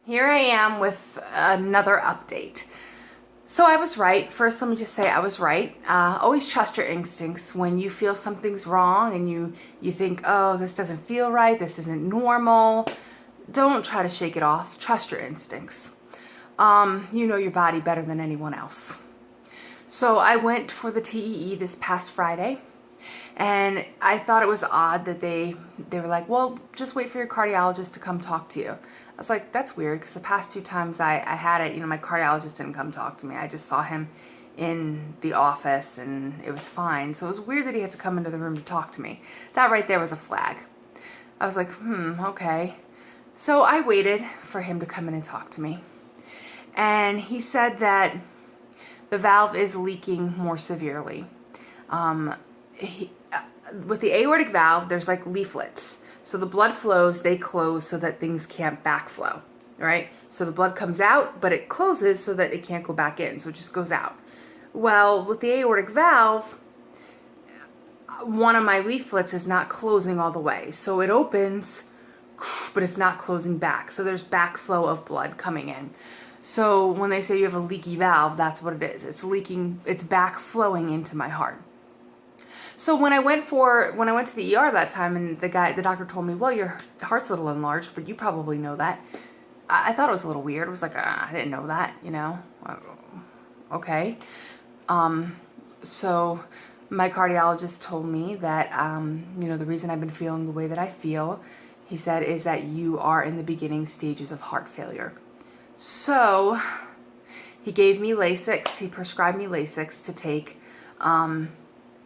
here I am with another update. So I was right. First, let me just say I was right. Always trust your instincts. When you feel something's wrong and you think, oh, this doesn't feel right, this isn't normal, don't try to shake it off. Trust your instincts. You know your body better than anyone else. So I went for the T.E.E. this past Friday, and I thought it was odd that they were like, well, just wait for your cardiologist to come talk to you. I was like, that's weird, because the past 2 times I had it, my cardiologist didn't come talk to me. I just saw him in the office and it was fine. So it was weird that he had to come into the room to talk to me. That right there was a flag. I was like, okay. So I waited for him to come in and talk to me. And he said that the valve is leaking more severely. With the aortic valve, there's like leaflets. So the blood flows, they close so that things can't backflow, right? So the blood comes out, but it closes so that it can't go back in, so it just goes out. Well, with the aortic valve, one of my leaflets is not closing all the way. So it opens, but it's not closing back. So there's backflow of blood coming in. So when they say you have a leaky valve, that's what it is. It's leaking, it's backflowing into my heart. So when I went to the ER that time, and the doctor told me, well, your heart's a little enlarged, but you probably know that. I thought it was a little weird. I was like, I didn't know that, Okay. So my cardiologist told me that, the reason I've been feeling the way that I feel, he said, is that you are in the beginning stages of heart failure. So he gave me Lasix. He prescribed me Lasix to take.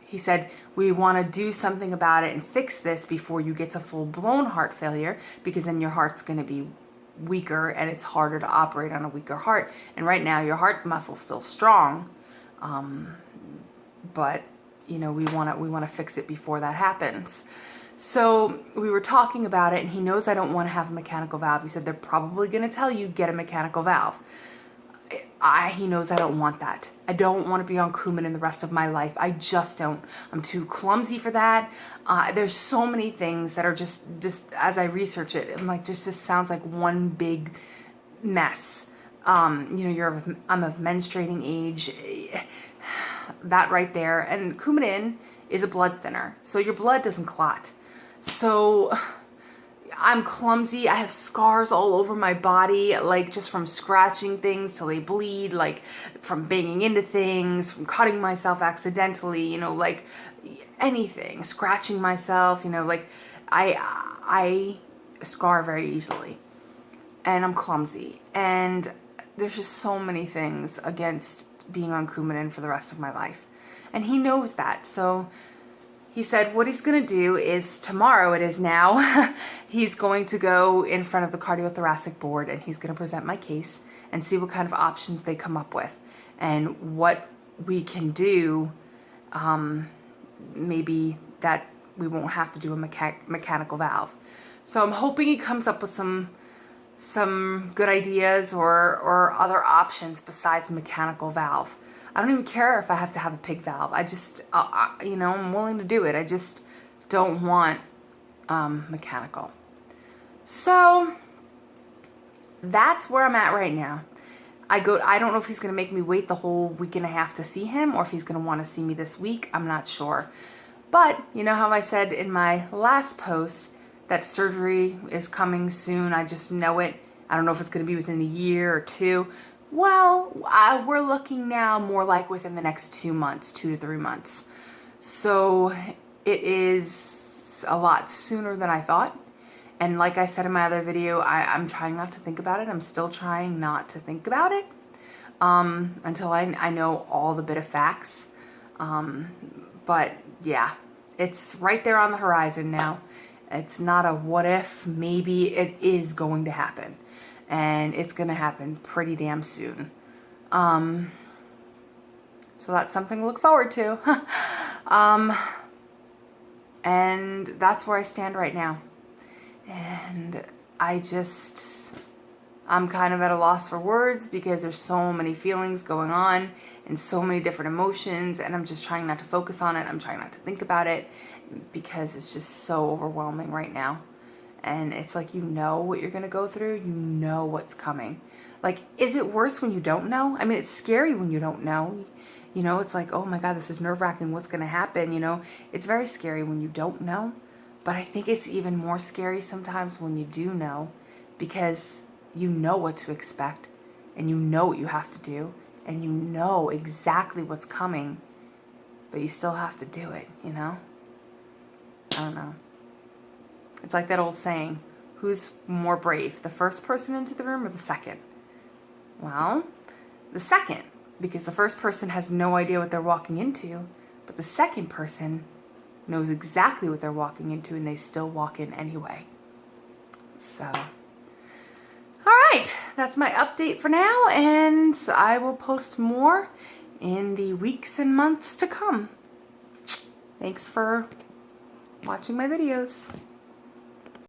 He said, we want to do something about it and fix this before you get to full-blown heart failure, because then your heart's going to be weaker and it's harder to operate on a weaker heart. And right now your heart muscle's still strong, but we want to fix it before that happens. So we were talking about it, and he knows I don't want to have a mechanical valve. He said, they're probably going to tell you get a mechanical valve. He knows I don't want that. I don't want to be on Coumadin the rest of my life. I just don't. I'm too clumsy for that. There's so many things that are just as I research it, I'm like, just sounds like one big mess. I'm of menstruating age. That right there. And Coumadin is a blood thinner, so your blood doesn't clot. So I'm clumsy. I have scars all over my body, like just from scratching things till they bleed, like from banging into things, from cutting myself accidentally, like anything, scratching myself, like I scar very easily, and I'm clumsy. And there's just so many things against being on Coumadin for the rest of my life. And he knows that. So he said what he's going to do is tomorrow, it is now, he's going to go in front of the cardiothoracic board, and he's going to present my case and see what kind of options they come up with and what we can do. Maybe that we won't have to do a mechanical valve. So I'm hoping he comes up with some good ideas or other options besides mechanical valve. I don't even care if I have to have a pig valve. I'm willing to do it. I just don't want mechanical. So that's where I'm at right now. I don't know if he's going to make me wait the whole week and a half to see him, or if he's going to want to see me this week. I'm not sure. But you know how I said in my last post that surgery is coming soon? I just know it. I don't know if it's going to be within a year or 2. Well, we're looking now more like within the next 2 months, 2 to 3 months. So it is a lot sooner than I thought. And like I said in my other video, I'm trying not to think about it. I'm still trying not to think about it until I know all the bit of facts. But yeah, it's right there on the horizon now. It's not a what if, maybe. It is going to happen. And it's going to happen pretty damn soon. So that's something to look forward to. And that's where I stand right now. And I'm kind of at a loss for words, because there's so many feelings going on and so many different emotions, and I'm just trying not to focus on it. I'm trying not to think about it, because it's just so overwhelming right now. And it's like, you know what you're going to go through. You know what's coming. Like, is it worse when you don't know? I mean, it's scary when you don't know. You know, it's like, oh my God, this is nerve-wracking. What's going to happen? You know, it's very scary when you don't know. But I think it's even more scary sometimes when you do know, because you know what to expect and you know what you have to do and you know exactly what's coming, but you still have to do it, you know? I don't know. It's like that old saying, who's more brave, the first person into the room or the second? Well, the second, because the first person has no idea what they're walking into, but the second person knows exactly what they're walking into and they still walk in anyway. So, all right, that's my update for now, and I will post more in the weeks and months to come. Thanks for watching my videos.